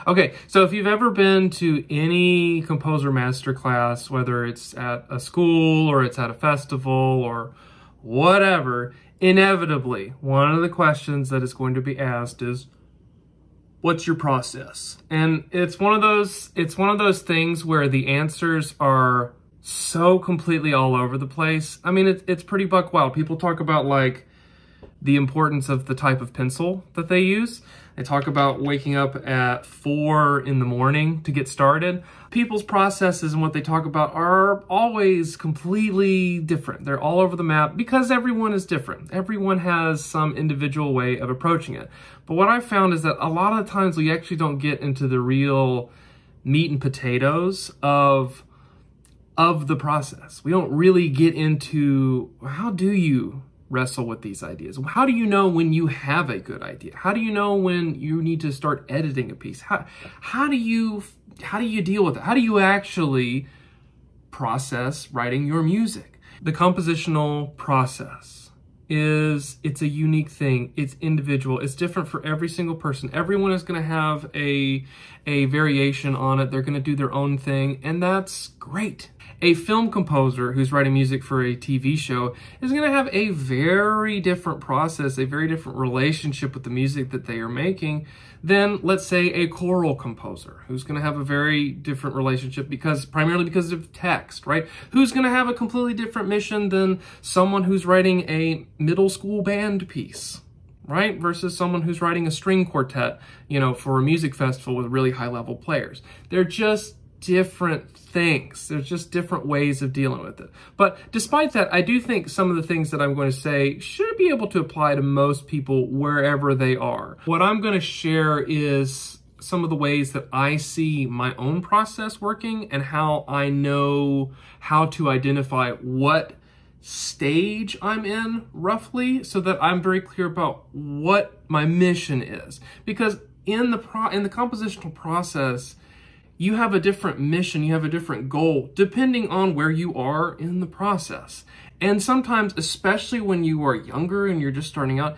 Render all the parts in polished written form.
Okay, so if you've ever been to any composer masterclass, whether it's at a school or it's at a festival or whatever, inevitably, one of the questions that is going to be asked is, what's your process? And it's one of those things where the answers are so completely all over the place. I mean, it's pretty buck wild. People talk about like the importance of the type of pencil that they use. They talk about waking up at 4 in the morning to get started. People's processes and what they talk about are always completely different. They're all over the map because everyone is different. Everyone has some individual way of approaching it. But what I've found is that a lot of times we actually don't get into the real meat and potatoes of the process. We don't really get into how do you wrestle with these ideas? How do you know when you have a good idea? How do you know when you need to start editing a piece? How do you deal with it? How do you actually process writing your music? The compositional process it's a unique thing. It's individual. It's different for every single person. Everyone is going to have a variation on it. They're going to do their own thing, and that's great. A film composer who's writing music for a TV show is going to have a very different process, a very different relationship with the music that they are making than, let's say, a choral composer who's going to have a very different relationship primarily because of text, right? Who's going to have a completely different mission than someone who's writing a middle school band piece, right? Versus someone who's writing a string quartet, for a music festival with really high level players. They're just different things. There's just different ways of dealing with it. But despite that, I do think some of the things that I'm going to say should be able to apply to most people wherever they are. What I'm going to share is some of the ways that I see my own process working and how I know how to identify what stage I'm in roughly so that I'm very clear about what my mission is. Because in the compositional process, you have a different mission, you have a different goal, depending on where you are in the process. And sometimes, especially when you are younger and you're just starting out,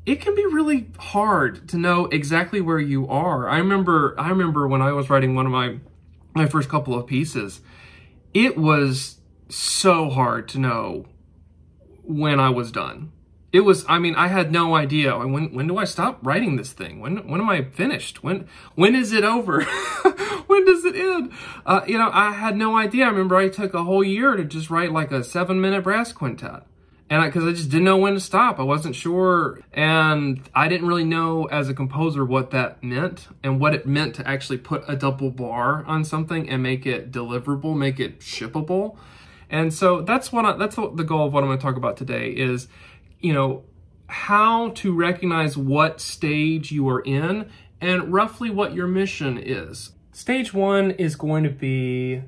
it can be really hard to know exactly where you are. I remember when I was writing one of my first couple of pieces, it was so hard to know when I was done. I had no idea. When do I stop writing this thing? When am I finished? When is it over? When does it end? I had no idea. I remember I took a whole year to just write like a 7-minute brass quintet. And because I just didn't know when to stop. I wasn't sure. And I didn't really know as a composer what that meant and what it meant to actually put a double bar on something and make it deliverable, make it shippable. And so that's the goal of what I'm going to talk about today is, how to recognize what stage you are in and roughly what your mission is. Stage 1 is going to be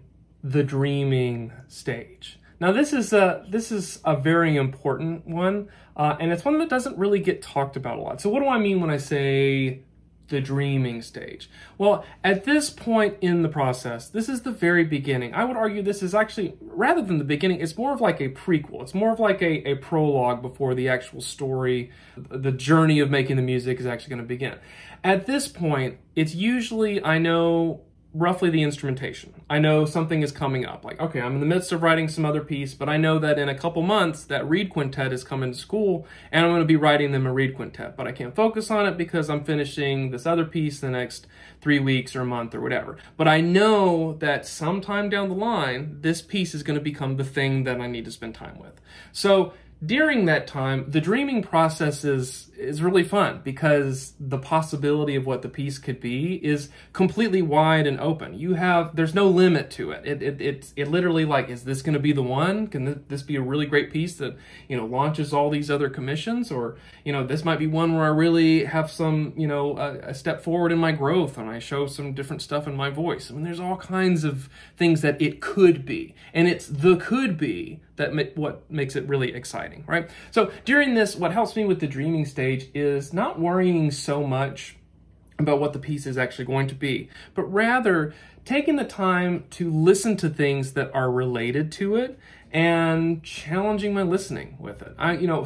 the dreaming stage. Now this is a very important one, and it's one that doesn't really get talked about a lot. So what do I mean when I say the dreaming stage? Well, at this point in the process, this is the very beginning. I would argue this is actually, rather than the beginning, it's more of like a prequel. It's more of like a prologue before the actual story, the journey of making the music is actually going to begin. At this point, it's usually, I know roughly the instrumentation. I know something is coming up. Like, okay, I'm in the midst of writing some other piece, but I know that in a couple months that reed quintet is coming to school and I'm going to be writing them a reed quintet, but I can't focus on it because I'm finishing this other piece the next 3 weeks or a month or whatever. But I know that sometime down the line, this piece is going to become the thing that I need to spend time with. So during that time, the dreaming process is really fun because the possibility of what the piece could be is completely wide and open. There's no limit to it. It literally, like, is this going to be the one? Can this be a really great piece that, launches all these other commissions? Or, this might be one where I really have some, a step forward in my growth and I show some different stuff in my voice. I mean, there's all kinds of things that it could be. And it's the could be what makes it really exciting, right? So during this, what helps me with the dreaming stage is not worrying so much about what the piece is actually going to be, but rather taking the time to listen to things that are related to it and challenging my listening with it.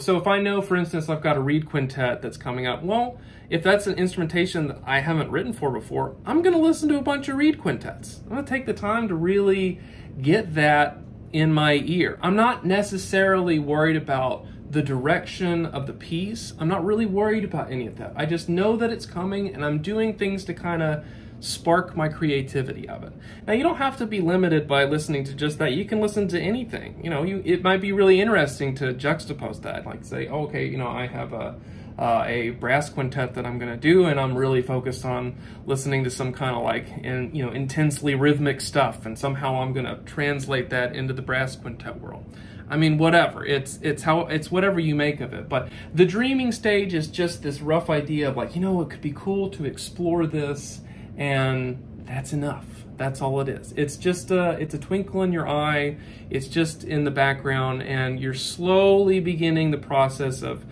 So if I know, for instance, I've got a reed quintet that's coming up, well, if that's an instrumentation that I haven't written for before, I'm gonna listen to a bunch of reed quintets. I'm gonna take the time to really get that in my ear. I'm not necessarily worried about the direction of the piece. I'm not really worried about any of that. I just know that it's coming, and I'm doing things to kind of spark my creativity of it. Now, you don't have to be limited by listening to just that. You can listen to anything. It might be really interesting to juxtapose that, like say, oh, okay, I have a brass quintet that I'm going to do, and I'm really focused on listening to some kind of intensely rhythmic stuff, and somehow I'm going to translate that into the brass quintet world. I mean, whatever. It's whatever you make of it. But the dreaming stage is just this rough idea of it could be cool to explore this, and that's enough. That's all it is. It's just it's a twinkle in your eye. It's just in the background, and you're slowly beginning the process of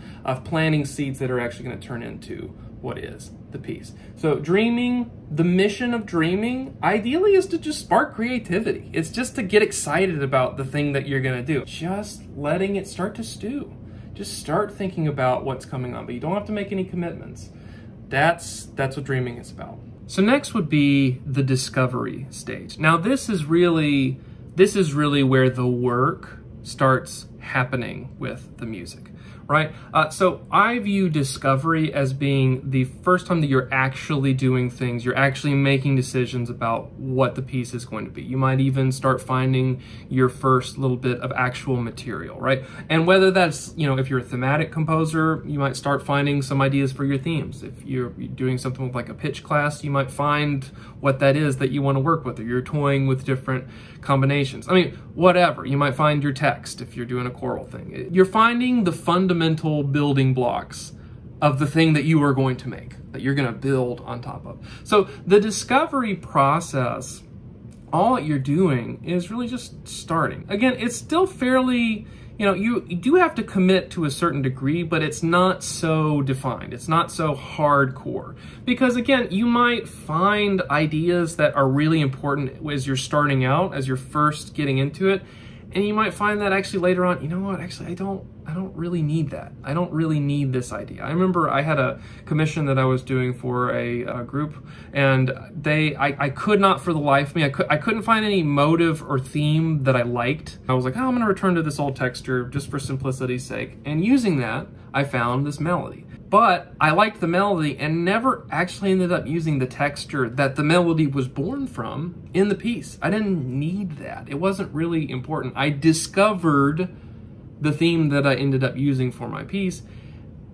planting seeds that are actually going to turn into what is the piece. So dreaming, the mission of dreaming, ideally is to just spark creativity. It's just to get excited about the thing that you're going to do. Just letting it start to stew. Just start thinking about what's coming on, but you don't have to make any commitments. That's what dreaming is about. So next would be the discovery stage. Now this is really where the work starts happening with the music, right? So I view discovery as being the first time that you're actually doing things, you're actually making decisions about what the piece is going to be. You might even start finding your first little bit of actual material, right? And whether that's, if you're a thematic composer, you might start finding some ideas for your themes. If you're doing something with like a pitch class, you might find what that is that you want to work with, or you're toying with different combinations. I mean, whatever. You might find your text if you're doing a choral thing. You're finding the fundamental building blocks of the thing that you are going to make, that you're going to build on top of. So the discovery process, all you're doing is really just starting. Again, it's still fairly, you do have to commit to a certain degree, but it's not so defined. It's not so hardcore. Because again, you might find ideas that are really important as you're starting out, as you're first getting into it. And you might find that actually later on, actually I don't really need that. I don't really need this idea. I remember I had a commission that I was doing for a group, and I could not for the life of me, I couldn't find any motive or theme that I liked. I was like, oh, I'm gonna return to this old texture just for simplicity's sake. And using that, I found this melody. But I liked the melody and never actually ended up using the texture that the melody was born from in the piece. I didn't need that. It wasn't really important. I discovered the theme that I ended up using for my piece,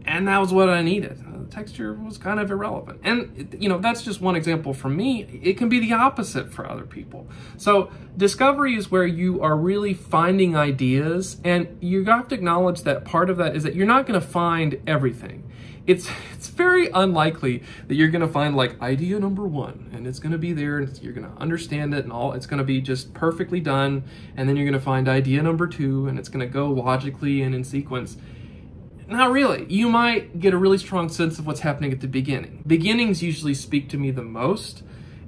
and that was what I needed. The texture was kind of irrelevant. And, that's just one example from me. It can be the opposite for other people. So discovery is where you are really finding ideas, and you have to acknowledge that part of that is that you're not going to find everything. It's very unlikely that you're going to find like idea number one, and it's going to be there, and you're going to understand it, and all it's going to be just perfectly done. And then you're going to find idea number two, and it's going to go logically and in sequence. Not really. You might get a really strong sense of what's happening at the beginning. Beginnings usually speak to me the most,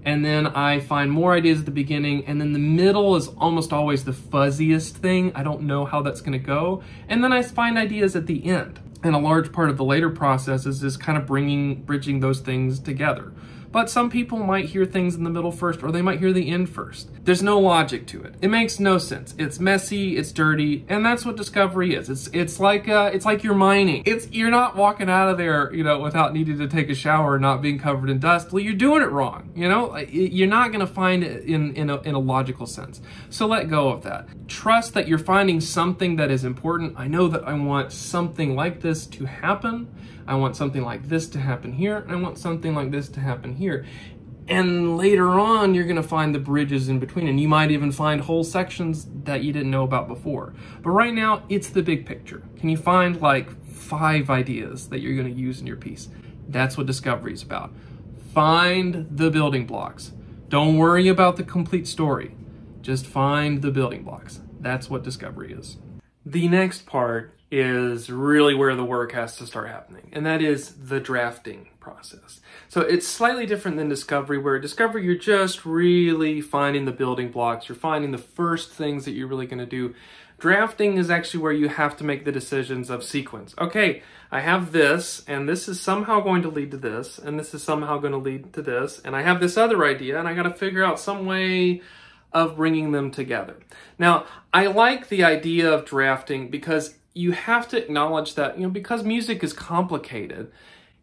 and then I find more ideas at the beginning, and then the middle is almost always the fuzziest thing. I don't know how that's going to go. And then I find ideas at the end. And a large part of the later process is just kind of bridging those things together. But some people might hear things in the middle first, or they might hear the end first. There's no logic to it. It makes no sense. It's messy, it's dirty, and that's what discovery is. It's like you're mining. You're not walking out of there, without needing to take a shower and not being covered in dust. Well, you're doing it wrong. You're not going to find it in a logical sense. So let go of that. Trust that you're finding something that is important. I know that I want something like this to happen. I want something like this to happen here, and I want something like this to happen here. And later on, you're gonna find the bridges in between, and you might even find whole sections that you didn't know about before. But right now, it's the big picture. Can you find like 5 ideas that you're gonna use in your piece? That's what discovery is about. Find the building blocks. Don't worry about the complete story. Just find the building blocks. That's what discovery is. The next part is really where the work has to start happening, and that is the drafting process. So it's slightly different than discovery, where discovery, you're just really finding the building blocks, you're finding the first things that you're really going to do. Drafting is actually where you have to make the decisions of sequence. Okay, I have this, and this is somehow going to lead to this, and this is somehow going to lead to this, and I have this other idea, and I got to figure out some way of bringing them together. Now, I like the idea of drafting because you have to acknowledge that, because music is complicated,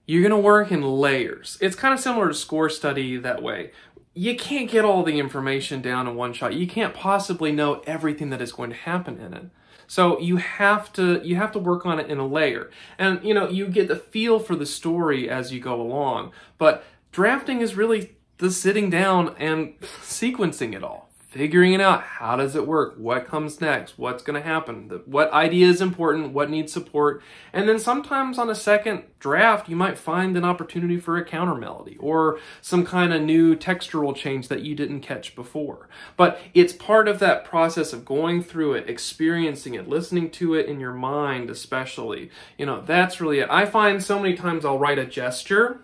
you're going to work in layers. It's kind of similar to score study that way. You can't get all the information down in one shot. You can't possibly know everything that is going to happen in it. So you have to work on it in a layer. And you get the feel for the story as you go along. But drafting is really the sitting down and sequencing it all. Figuring it out. How does it work? What comes next? What's going to happen? What idea is important? What needs support? And then sometimes on a second draft, you might find an opportunity for a counter melody or some kind of new textural change that you didn't catch before. But it's part of that process of going through it, experiencing it, listening to it in your mind especially. That's really it. I find so many times I'll write a gesture,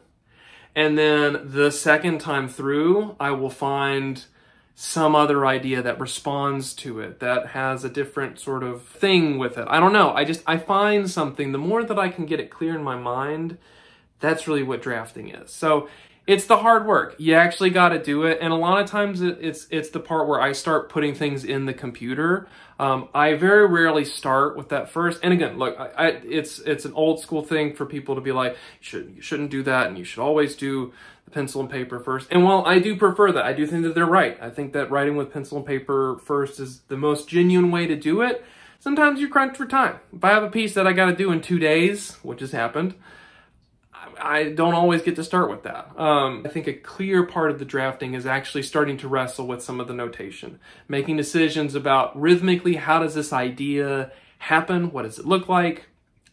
and then the second time through, I will find some other idea that responds to it, that has a different sort of thing with it. I don't know. I find something. The more that I can get it clear in my mind, that's really what drafting is. So it's the hard work. You actually got to do it. And a lot of times it's the part where I start putting things in the computer. I very rarely start with that first. And again, look, it's an old school thing for people to be like, you shouldn't do that, and you should always do the pencil and paper first. And while I do prefer that, I do think that they're right. I think that writing with pencil and paper first is the most genuine way to do it. Sometimes you're crunched for time. If I have a piece that I got to do in 2 days, which has happened, I don't always get to start with that. I think a clear part of the drafting is actually starting to wrestle with some of the notation, making decisions about rhythmically, how does this idea happen? What does it look like?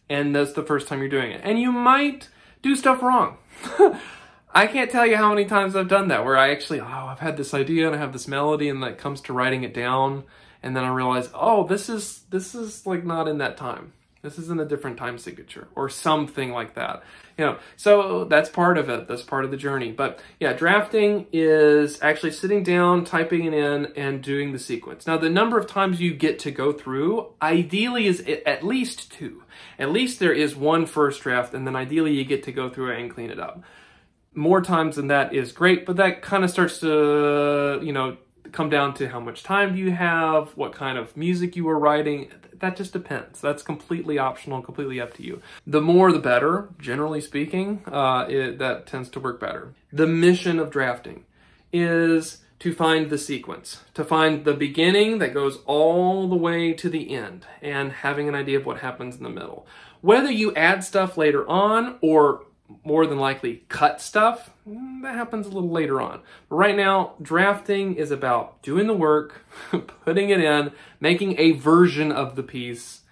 And that's the first time you're doing it. And you might do stuff wrong. I can't tell you how many times I've done that, where I actually, I've had this idea and I have this melody, and that comes to writing it down, and then I realize, this is like not in that time. This is in a different time signature or something like that. So that's part of it. That's part of the journey. But yeah, drafting is actually sitting down, typing it in, and doing the sequence. Now, the number of times you get to go through, ideally, is at least 2. At least there is one first draft, and then ideally you get to go through it and clean it up. More times than that is great, but that kind of starts to, come down to how much time do you have, what kind of music you were writing. That just depends. That's completely optional, completely up to you. The more the better, generally speaking. That tends to work better. The mission of drafting is to find the sequence, to find the beginning that goes all the way to the end, and having an idea of what happens in the middle. Whether you add stuff later on or more than likely cut stuff, that happens a little later on. But right now, drafting is about doing the work, putting it in, making a version of the piece,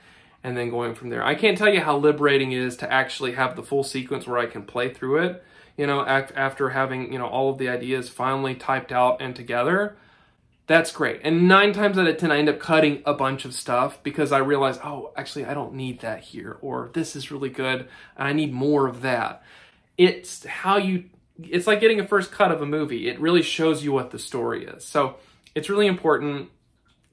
and then going from there. I can't tell you how liberating it is to actually have the full sequence where I can play through it, after having, all of the ideas finally typed out and together. That's great. And 9 times out of 10, I end up cutting a bunch of stuff because I realize, actually, I don't need that here, or this is really good, and I need more of that. It's like getting a first cut of a movie. It really shows you what the story is. So it's really important.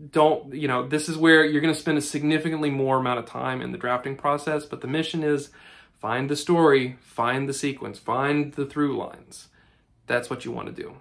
This is where you're going to spend a significantly more amount of time in the drafting process, but the mission is find the story, find the sequence, find the through lines. That's what you want to do.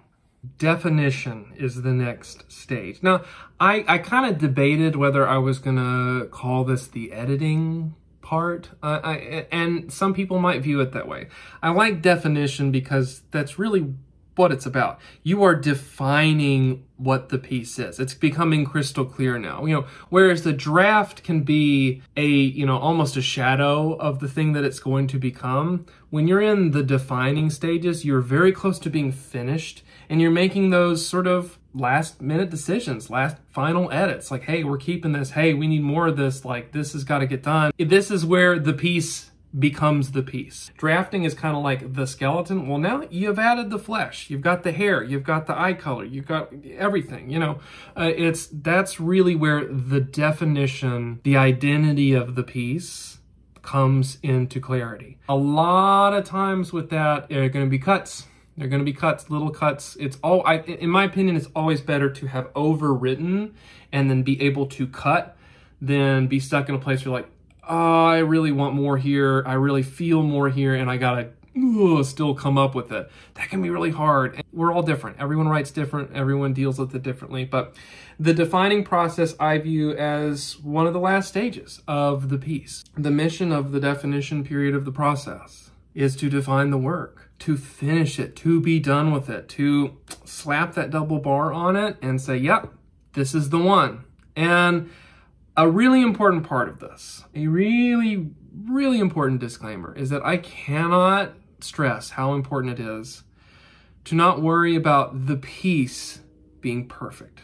Definition is the next stage. Now, I kind of debated whether I was going to call this the editing part, and some people might view it that way. I like definition because that's really what it's about. You are defining what the piece is. It's becoming crystal clear now. Whereas the draft can be almost a shadow of the thing that it's going to become. When you're in the defining stages, you're very close to being finished, and you're making those sort of last minute decisions, last final edits. Like, hey, we're keeping this. Hey, we need more of this. Like, this has got to get done. This is where the piece becomes the piece. Drafting is kind of like the skeleton. Well, now you've added the flesh, you've got the hair, you've got the eye color, you've got everything, that's really where the definition, the identity of the piece comes into clarity. A lot of times with that, there are going to be cuts. There are going to be cuts, little cuts. In my opinion, it's always better to have overwritten and then be able to cut than be stuck in a place where you're like, oh, I really want more here. I really feel more here, and I gotta still come up with it. That can be really hard. And we're all different. Everyone writes different. Everyone deals with it differently. But the defining process I view as one of the last stages of the piece. The mission of the definition period of the process is to define the work, to finish it, to be done with it, to slap that double bar on it and say, yep, this is the one. And a really important part of this, a really, really important disclaimer, is that I cannot stress how important it is to not worry about the piece being perfect.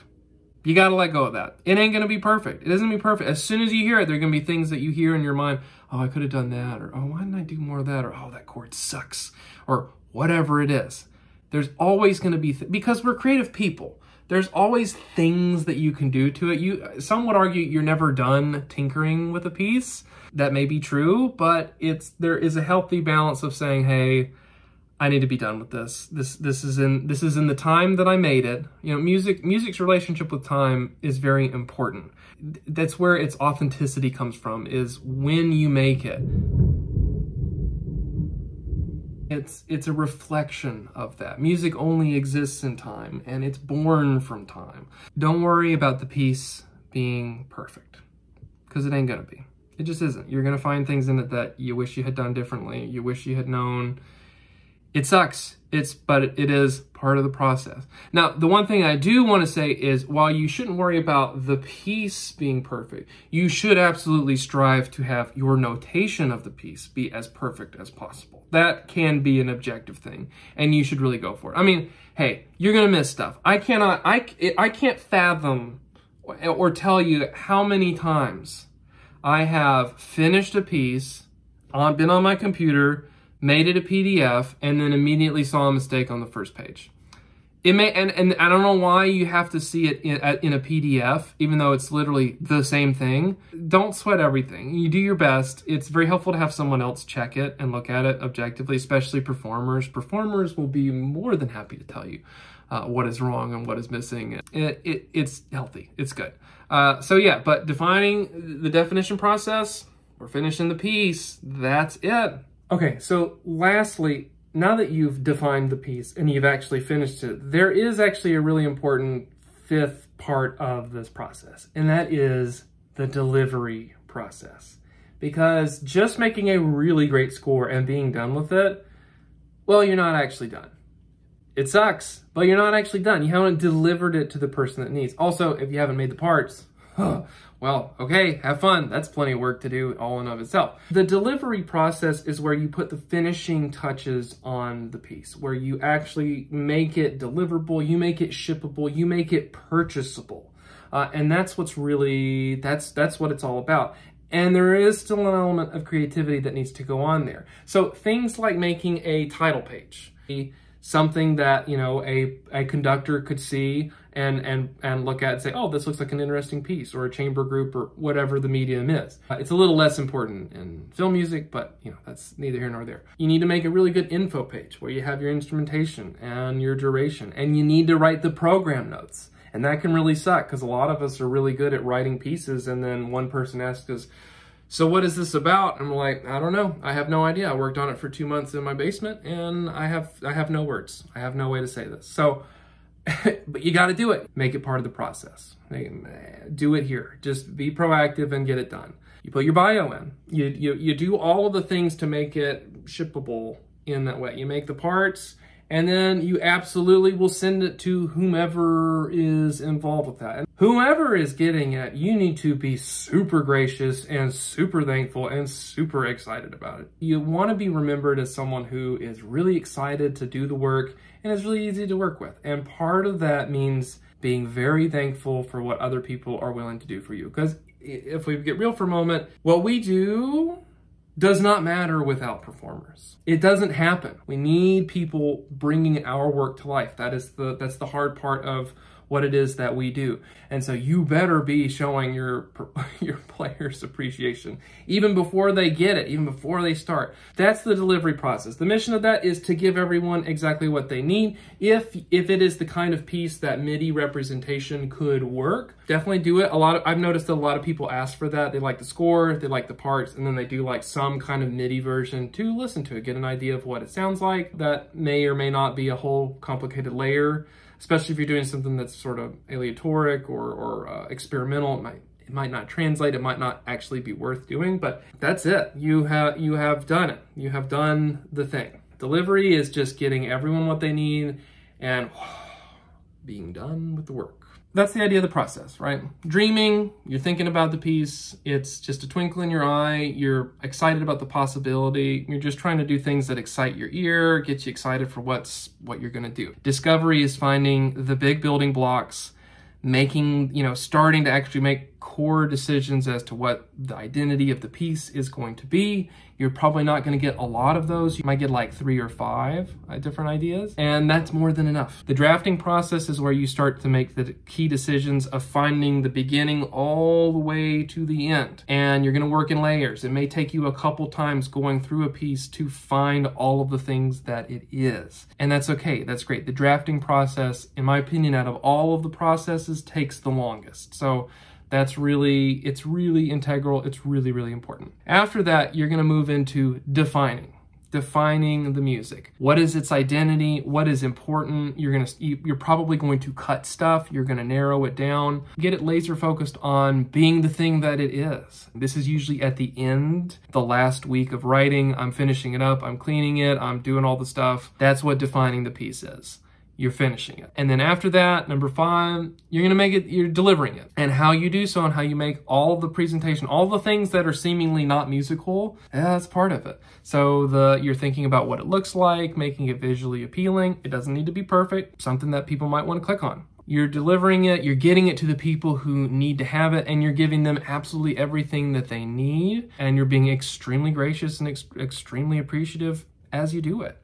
You got to let go of that. It ain't going to be perfect. It isn't going to be perfect. As soon as you hear it, there are going to be things that you hear in your mind. Oh, I could have done that. Or, oh, why didn't I do more of that? Or, oh, that chord sucks. Or whatever it is. There's always going to be, because we're creative people, there's always things that you can do to it. Some would argue you're never done tinkering with a piece. That may be true, but there is a healthy balance of saying, hey, I need to be done with this. This is in the time that I made it. You know, music's relationship with time is very important. That's where its authenticity comes from, is when you make it. It's a reflection of that. Music only exists in time, and it's born from time. Don't worry about the piece being perfect, because it ain't gonna be. It just isn't. You're gonna find things in it that you wish you had done differently, you wish you had known. It sucks, but it is part of the process. Now, the one thing I do want to say is, while you shouldn't worry about the piece being perfect, you should absolutely strive to have your notation of the piece be as perfect as possible. That can be an objective thing, and you should really go for it. I mean, hey, you're gonna miss stuff. I can't fathom or tell you how many times I have finished a piece, been on my computer, made it a PDF, and then immediately saw a mistake on the first page. It may, and I don't know why you have to see it in a PDF, even though it's literally the same thing. Don't sweat everything. You do your best. It's very helpful to have someone else check it and look at it objectively, especially performers. Performers will be more than happy to tell you what is wrong and what is missing. It's healthy. It's good. So yeah, but defining the definition process, we're finishing the piece. That's it. Okay, so lastly, now that you've defined the piece and you've actually finished it, there is actually a really important fifth part of this process, and that is the delivery process. Because just making a really great score and being done with it, well, you're not actually done. It sucks, but you're not actually done. You haven't delivered it to the person that needs. Also, if you haven't made the parts, well, okay, have fun. That's plenty of work to do all in of itself. The delivery process is where you put the finishing touches on the piece, where you actually make it deliverable, you make it shippable, you make it purchasable. And that's what's really, that's what it's all about. And there is still an element of creativity that needs to go on there. So things like making a title page, something that, you know, a conductor could see and look at and say, oh, this looks like an interesting piece, or a chamber group, or whatever the medium is. It's a little less important in film music, but you know, that's neither here nor there. You need to make a really good info page where you have your instrumentation and your duration, and you need to write the program notes. And that can really suck, because a lot of us are really good at writing pieces, and then one person asks us, so what is this about? And we're like, I don't know. I have no idea. I worked on it for 2 months in my basement, and I have no words. I have no way to say this. So, but you got to do it. Make it part of the process. Do it here. Just be proactive and get it done. You put your bio in. You do all of the things to make it shippable in that way. You make the parts, and then you absolutely will send it to whomever is involved with that. And whomever is getting it, you need to be super gracious and super thankful and super excited about it. You want to be remembered as someone who is really excited to do the work and is really easy to work with. And part of that means being very thankful for what other people are willing to do for you. Because if we get real for a moment, what we do does not matter without performers. It doesn't happen. We need people bringing our work to life. That's the hard part of what it is that we do. And so you better be showing your players appreciation even before they get it, even before they start. That's the delivery process. The mission of that is to give everyone exactly what they need. If it is the kind of piece that MIDI representation could work, definitely do it. I've noticed that a lot of people ask for that. They like the score, they like the parts, and then they do like some kind of MIDI version to listen to it, get an idea of what it sounds like. That may or may not be a whole complicated layer, especially if you're doing something that's sort of aleatoric or experimental. It might not translate, it might not actually be worth doing, but that's it. You have done it. You have done the thing. Delivery is just getting everyone what they need and being done with the work. That's the idea of the process, right? Dreaming, you're thinking about the piece, it's just a twinkle in your eye, you're excited about the possibility, you're just trying to do things that excite your ear, get you excited for what you're gonna do. Discovery is finding the big building blocks, making, starting to actually make core decisions as to what the identity of the piece is going to be. You're probably not going to get a lot of those. You might get like 3 or 5 different ideas, and that's more than enough. The drafting process is where you start to make the key decisions of finding the beginning all the way to the end. And you're going to work in layers. It may take you a couple times going through a piece to find all of the things that it is. And that's okay. That's great. The drafting process, in my opinion, out of all of the processes, takes the longest. So it's really integral. It's really, really important. After that, you're going to move into defining the music. What is its identity? What is important? You're probably going to cut stuff. You're going to narrow it down. Get it laser focused on being the thing that it is. This is usually at the end, the last week of writing. I'm finishing it up. I'm cleaning it. I'm doing all the stuff. That's what defining the piece is. You're finishing it. And then after that, number 5, you're delivering it. And how you do so and how you make all the presentation, all the things that are seemingly not musical, that's part of it. So you're thinking about what it looks like, making it visually appealing. It doesn't need to be perfect, something that people might want to click on. You're delivering it, you're getting it to the people who need to have it, and you're giving them absolutely everything that they need. And you're being extremely gracious and extremely appreciative as you do it.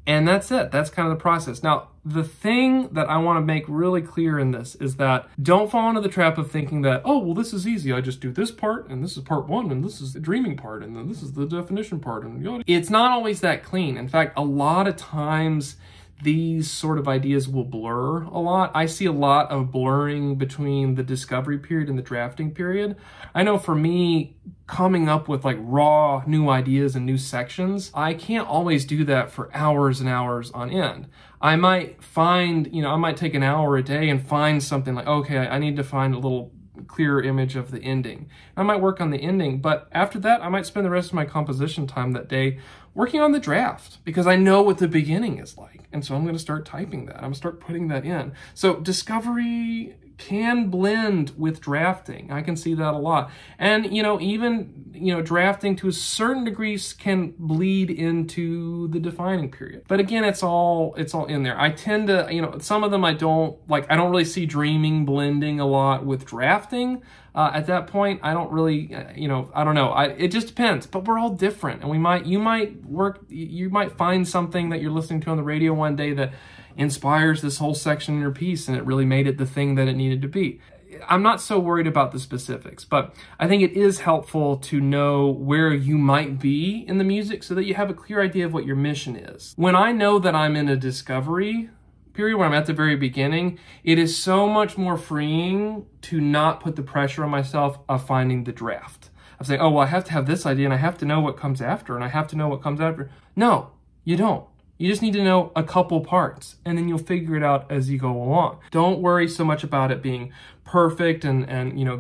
And that's it. That's kind of the process. Now, the thing that I want to make really clear in this is that don't fall into the trap of thinking that, oh, well, this is easy. I just do this part, and this is part 1, and this is the dreaming part, and then this is the definition part. And it's not always that clean. In fact, a lot of times these sort of ideas will blur a lot. I see a lot of blurring between the discovery period and the drafting period. I know for me, coming up with like raw new ideas and new sections, I can't always do that for hours and hours on end. I might I might take an hour a day and find something like, okay, I need to find a little clearer image of the ending. I might work on the ending, but after that, I might spend the rest of my composition time that day working on the draft because I know what the beginning is like. And so I'm going to start typing that. I'm going to start putting that in. So discovery can blend with drafting. I can see that a lot. And, even, drafting to a certain degree can bleed into the defining period. But again, it's all in there. I tend to, some of them I don't really see dreaming blending a lot with drafting. At that point, I don't really, I don't know. It just depends, but we're all different. And you might find something that you're listening to on the radio one day that inspires this whole section in your piece and it really made it the thing that it needed to be. I'm not so worried about the specifics, but I think it is helpful to know where you might be in the music so that you have a clear idea of what your mission is. When I know that I'm in a discovery period where I'm at the very beginning, it is so much more freeing to not put the pressure on myself of finding the draft. Of saying, oh, well, I have to have this idea and I have to know what comes after and I have to know what comes after. No, you don't. You just need to know a couple parts and then you'll figure it out as you go along. Don't worry so much about it being perfect and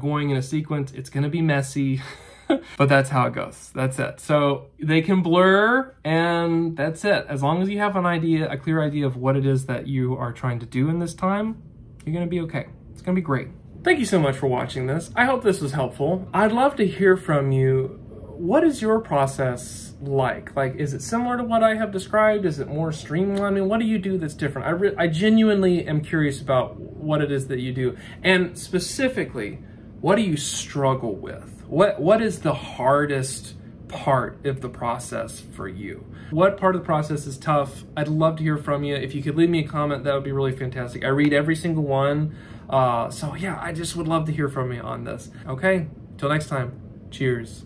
going in a sequence. It's going to be messy, but that's how it goes. That's it. So they can blur and that's it. As long as you have a clear idea of what it is that you are trying to do in this time, you're going to be okay. It's going to be great. Thank you so much for watching this. I hope this was helpful. I'd love to hear from you. What is your process like? Is it similar to what I have described? Is it more streamlined? I mean, what do you do that's different? I genuinely am curious about what it is that you do. And specifically, what do you struggle with? What is the hardest part of the process for you. What part of the process is tough? I'd love to hear from you. If you could leave me a comment, that would be really fantastic. I read every single one. So yeah, I just would love to hear from you on this. Okay, till next time, cheers.